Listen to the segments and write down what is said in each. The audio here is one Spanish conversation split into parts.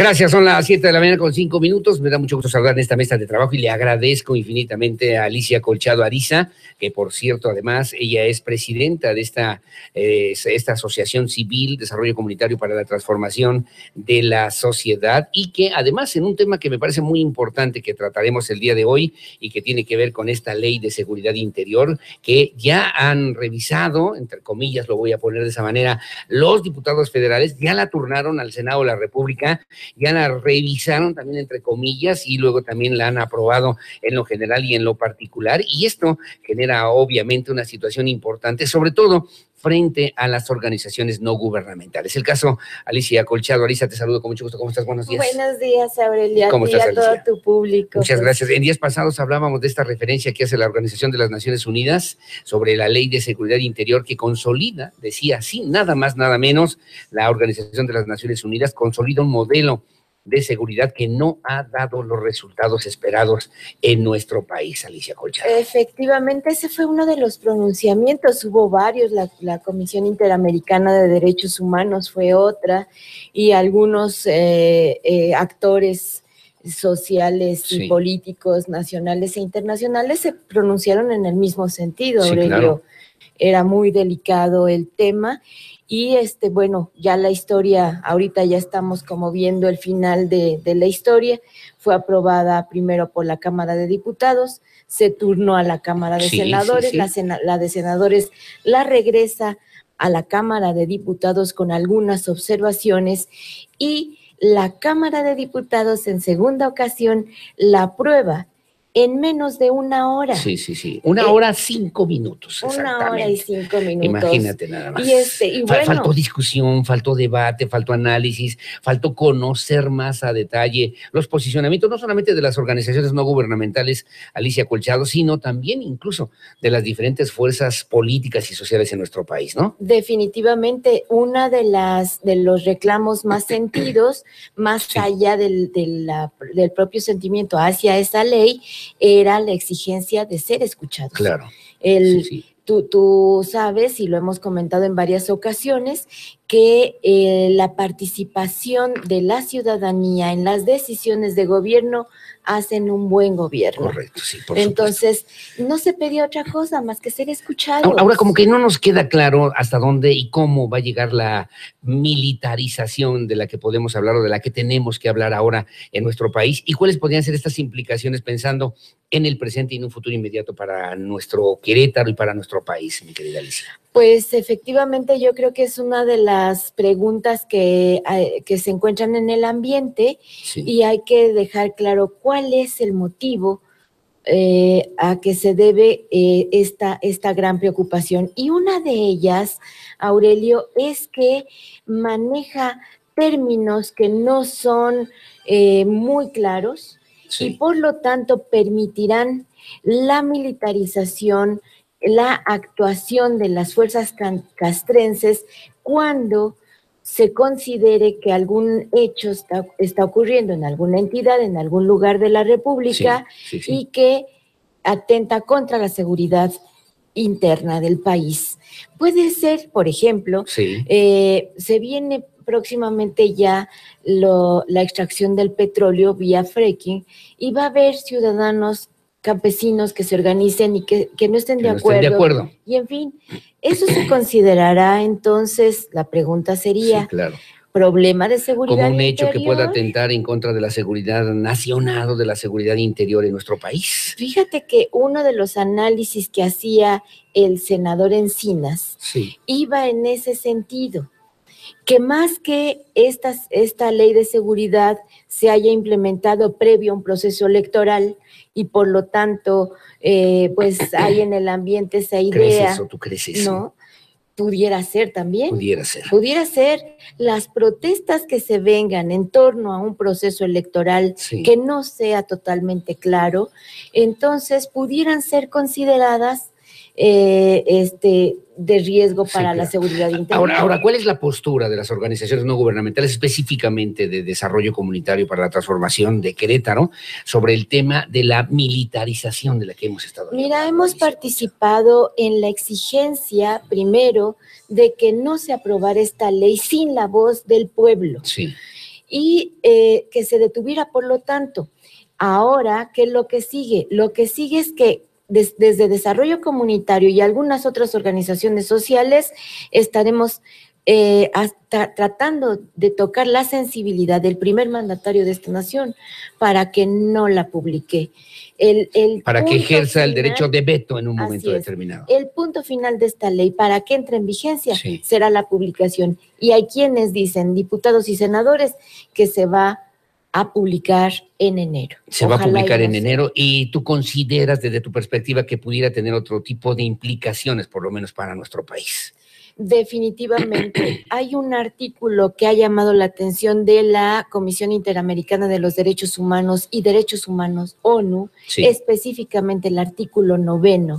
Gracias, son las 7 de la mañana con 5 minutos. Me da mucho gusto saludar en esta mesa de trabajo y le agradezco infinitamente a Alicia Colchado Ariza, que por cierto, además, ella es presidenta de esta Asociación Civil Desarrollo Comunitario para la Transformación de la Sociedad, y que además en un tema que me parece muy importante que trataremos el día de hoy y que tiene que ver con esta ley de seguridad interior que ya han revisado, entre comillas lo voy a poner de esa manera, los diputados federales, ya la turnaron al Senado de la República, ya la revisaron también entre comillas y luego también la han aprobado en lo general y en lo particular, y esto genera obviamente una situación importante, sobre todo frente a las organizaciones no gubernamentales. El caso, Alicia Colchado. Alicia, te saludo con mucho gusto. ¿Cómo estás? Buenos días. Buenos días, Aurelia. ¿Cómo estás, a todo tu público. Muchas gracias. En días pasados hablábamos de esta referencia que hace la Organización de las Naciones Unidas sobre la Ley de Seguridad Interior que consolida, decía así, nada más, nada menos, la Organización de las Naciones Unidas consolida un modelo de seguridad que no ha dado los resultados esperados en nuestro país, Alicia Colchado. Efectivamente, ese fue uno de los pronunciamientos, hubo varios, la Comisión Interamericana de Derechos Humanos fue otra, y algunos actores sociales y políticos nacionales e internacionales se pronunciaron en el mismo sentido, Aurelio. Claro. Era muy delicado el tema. Y bueno, ya la historia, ahorita ya estamos como viendo el final de la historia, fue aprobada primero por la Cámara de Diputados, se turnó a la Cámara de Senadores, la de Senadores la regresa a la Cámara de Diputados con algunas observaciones y la Cámara de Diputados en segunda ocasión la aprueba en menos de una hora. Una hora 5 minutos. Una hora y 5 minutos. Imagínate nada más. Y bueno, faltó discusión, faltó debate, faltó análisis, faltó conocer más a detalle los posicionamientos, no solamente de las organizaciones no gubernamentales, Alicia Colchado, sino también incluso de las diferentes fuerzas políticas y sociales en nuestro país, ¿no? Definitivamente, una de los reclamos más sentidos, más allá del propio sentimiento hacia esa ley, era la exigencia de ser escuchados. Claro. Tú sabes, y lo hemos comentado en varias ocasiones, que la participación de la ciudadanía en las decisiones de gobierno hacen un buen gobierno. Correcto, sí, por supuesto. Entonces, no se pedía otra cosa más que ser escuchados. Ahora, como que no nos queda claro hasta dónde y cómo va a llegar la militarización de la que podemos hablar o de la que tenemos que hablar ahora en nuestro país, y cuáles podrían ser estas implicaciones pensando en el presente y en un futuro inmediato para nuestro Querétaro y para nuestro país, mi querida Alicia. Pues efectivamente yo creo que es una de las preguntas que se encuentran en el ambiente y hay que dejar claro cuál es el motivo a que se debe esta gran preocupación. Y una de ellas, Aurelio, es que maneja términos que no son muy claros y por lo tanto permitirán la militarización, la actuación de las fuerzas castrenses cuando se considere que algún hecho está ocurriendo en alguna entidad, en algún lugar de la República y que atenta contra la seguridad interna del país. Puede ser, por ejemplo, se viene próximamente ya la extracción del petróleo vía fracking y va a haber ciudadanos campesinos que se organicen y que no estén de acuerdo. Y en fin, eso se considerará entonces, la pregunta sería, ¿problema de seguridad como un hecho interior? Que pueda atentar en contra de la seguridad nacional o de la seguridad interior en nuestro país. Fíjate que uno de los análisis que hacía el senador Encinas iba en ese sentido, que más que esta ley de seguridad se haya implementado previo a un proceso electoral y por lo tanto pues hay en el ambiente esa idea. ¿Crees eso? ¿Tú crees eso? ¿No? Pudiera ser también. Pudiera ser. Las protestas que se vengan en torno a un proceso electoral que no sea totalmente claro, entonces pudieran ser consideradas de riesgo para la seguridad interior. Ahora, ¿cuál es la postura de las organizaciones no gubernamentales, específicamente de desarrollo comunitario para la transformación de Querétaro, sobre el tema de la militarización de la que hemos estado hablando? Mira, hemos participado en la exigencia, primero, de que no se aprobara esta ley sin la voz del pueblo. y que se detuviera. Por lo tanto, ahora, ¿qué es lo que sigue? Lo que sigue es que desde Desarrollo Comunitario y algunas otras organizaciones sociales estaremos hasta tratando de tocar la sensibilidad del primer mandatario de esta nación para que no la publique. Para que ejerza el derecho de veto en un momento determinado. El punto final de esta ley, para que entre en vigencia, será la publicación. Y hay quienes dicen, diputados y senadores, que se va a publicar en enero. Se va a publicar en enero, y tú consideras desde tu perspectiva que pudiera tener otro tipo de implicaciones, por lo menos para nuestro país. Definitivamente. Hay un artículo que ha llamado la atención de la Comisión Interamericana de los Derechos Humanos y Derechos Humanos, ONU, específicamente el artículo 9,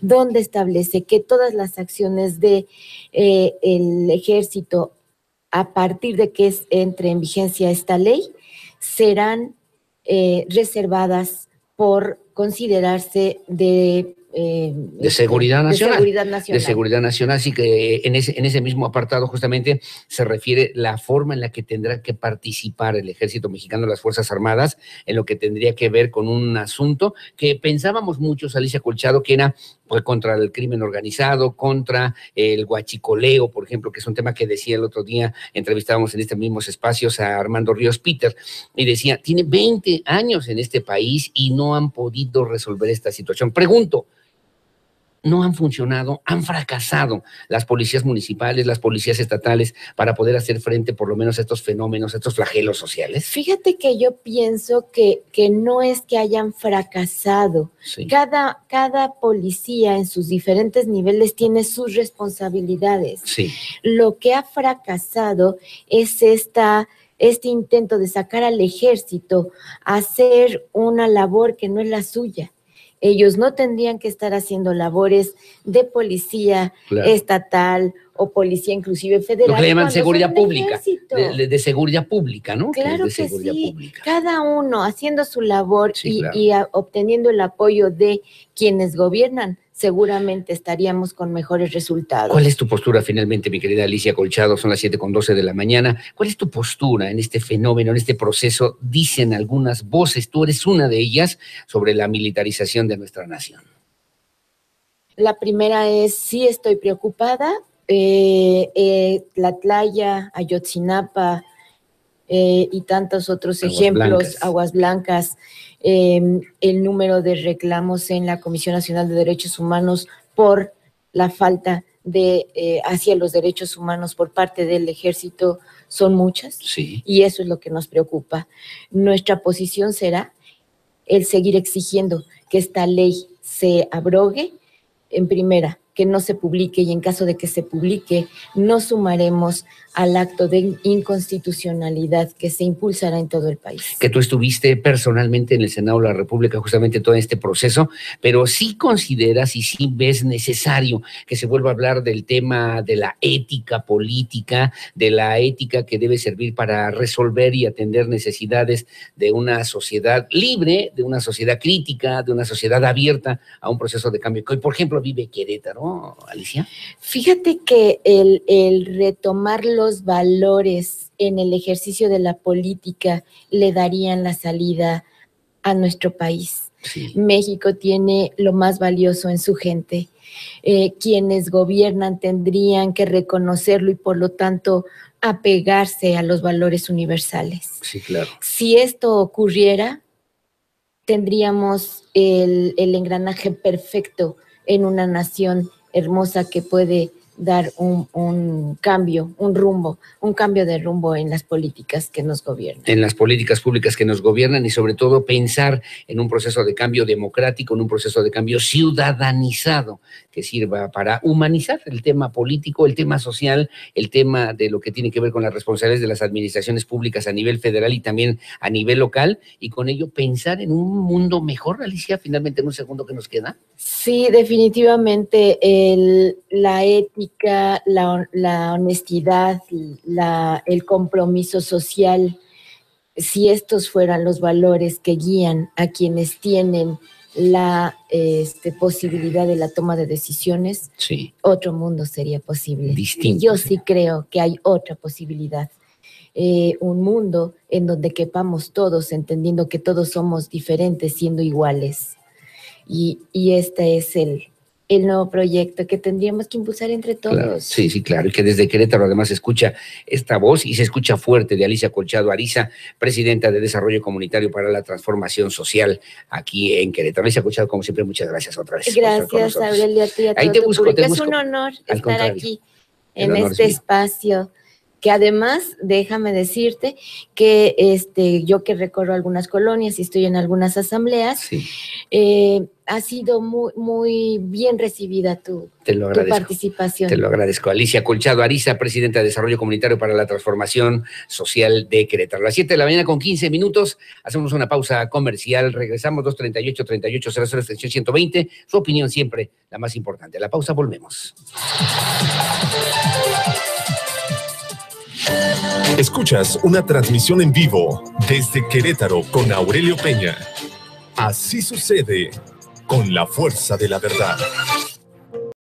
donde establece que todas las acciones de el ejército, a partir de que entre en vigencia esta ley, serán reservadas por considerarse de seguridad nacional. De seguridad nacional. Así que en ese mismo apartado justamente se refiere la forma en la que tendrá que participar el Ejército Mexicano, las Fuerzas Armadas, en lo que tendría que ver con un asunto que pensábamos muchos, Alicia Colchado, que era pues contra el crimen organizado, contra el huachicoleo, por ejemplo, que es un tema que decía el otro día, entrevistábamos en estos mismos espacios a Armando Ríos Peter, y decía, tiene 20 años en este país y no han podido resolver esta situación. Pregunto, ¿no han funcionado, han fracasado las policías municipales, las policías estatales para poder hacer frente por lo menos a estos fenómenos, a estos flagelos sociales? Fíjate que yo pienso que no es que hayan fracasado. Cada policía en sus diferentes niveles tiene sus responsabilidades. Lo que ha fracasado es este intento de sacar al ejército a hacer una labor que no es la suya. Ellos no tendrían que estar haciendo labores de policía estatal o policía inclusive federal. Lo que le llaman seguridad pública, de seguridad pública, ¿no? Claro que sí, cada uno haciendo su labor y obteniendo el apoyo de quienes gobiernan, seguramente estaríamos con mejores resultados. ¿Cuál es tu postura finalmente, mi querida Alicia Colchado? Son las 7:12 de la mañana. ¿Cuál es tu postura en este fenómeno, en este proceso? Dicen algunas voces, tú eres una de ellas, sobre la militarización de nuestra nación. La primera es, sí estoy preocupada. Tlatlaya, Ayotzinapa y tantos otros ejemplos, Aguas Blancas, el número de reclamos en la Comisión Nacional de Derechos Humanos por la falta de hacia los derechos humanos por parte del ejército son muchas, y eso es lo que nos preocupa. Nuestra posición será el seguir exigiendo que esta ley se abrogue, en primera, que no se publique, y en caso de que se publique, no sumaremos al acto de inconstitucionalidad que se impulsará en todo el país. Que tú estuviste personalmente en el Senado de la República justamente todo este proceso, pero sí consideras y sí ves necesario que se vuelva a hablar del tema de la ética política, de la ética que debe servir para resolver y atender necesidades de una sociedad libre, de una sociedad crítica, de una sociedad abierta a un proceso de cambio que hoy, por ejemplo, vive Querétaro, Alicia. Fíjate que el retomar los valores en el ejercicio de la política le darían la salida a nuestro país. México tiene lo más valioso en su gente. Quienes gobiernan tendrían que reconocerlo y por lo tanto apegarse a los valores universales. Si esto ocurriera, tendríamos el engranaje perfecto en una nación hermosa que puede dar un cambio, un cambio de rumbo en las políticas que nos gobiernan. En las políticas públicas que nos gobiernan, y sobre todo pensar en un proceso de cambio democrático, en un proceso de cambio ciudadanizado que sirva para humanizar el tema político, el tema social, el tema de lo que tiene que ver con las responsabilidades de las administraciones públicas a nivel federal y también a nivel local, y con ello pensar en un mundo mejor. Alicia, finalmente en un segundo que nos queda. Sí, definitivamente la ética, la honestidad, el compromiso social, si estos fueran los valores que guían a quienes tienen la posibilidad de la toma de decisiones, otro mundo sería posible. Distinto. Y yo sí creo que hay otra posibilidad un mundo en donde quepamos todos, entendiendo que todos somos diferentes, siendo iguales. Y este es el nuevo proyecto que tendríamos que impulsar entre todos. Claro, sí, claro, y que desde Querétaro además se escucha esta voz y se escucha fuerte de Alicia Colchado Ariza, presidenta de Desarrollo Comunitario para la Transformación Social aquí en Querétaro. Alicia Colchado, como siempre, muchas gracias otra vez. Gracias, Aurelio, a ti y a todo. Ahí te busco. Es un honor estar aquí en este espacio, que además, déjame decirte que yo que recorro algunas colonias y estoy en algunas asambleas, ha sido muy, muy bien recibida tu participación. Te lo agradezco. Alicia Colchado Ariza, presidenta de Desarrollo Comunitario para la Transformación Social de Querétaro. A las 7 de la mañana con 15 minutos, hacemos una pausa comercial, regresamos 238-3800, extensión 120, su opinión siempre la más importante. A la pausa volvemos. Escuchas una transmisión en vivo desde Querétaro con Aurelio Peña. Así sucede con la fuerza de la verdad.